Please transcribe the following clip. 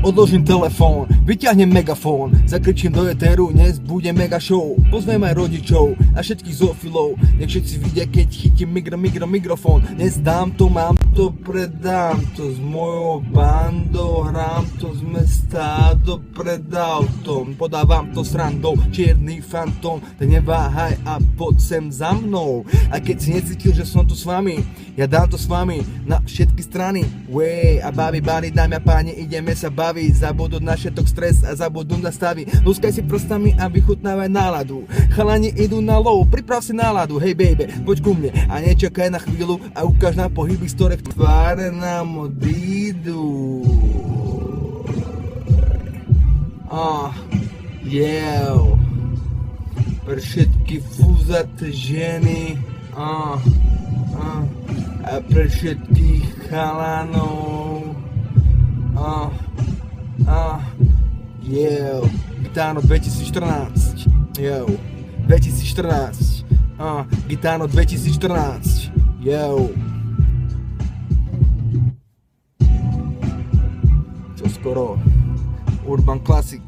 Odložím telefón, vyťahnem megafón, zakričím do etéru, dnes bude mega show. Pozvem aj rodičov a všetkých zoofilov, nech všetci vidia, keď chytím mikrofón. Dnes dám to, mám to, predám to, s mojou bandou hrám to, sme stádo pred autom. Podávam to srandou, čierny fantóm, tak neváhaj a poď sem za mnou. A keď si necítil, že som tu s vami, ja dám to s vami na všetky strany. Way, a babi, dámy a páni, ideme sa baviť. Zabudnúť na všetok stres a zabudnúť na stavy. Lúskaj si prstami a vychutnávaj náladu. Chalani idú na low, priprav si náladu. Hej baby, poď ku mne a nečakaj na chvíľu a ukáž nám pohyby, z ktorých tváre nám odídu. Pre všetky fúzaté ženy a pre všetkých chalanov. Gitano 2014, 2014, Gitano 2014, čo skoro, Urban Classic.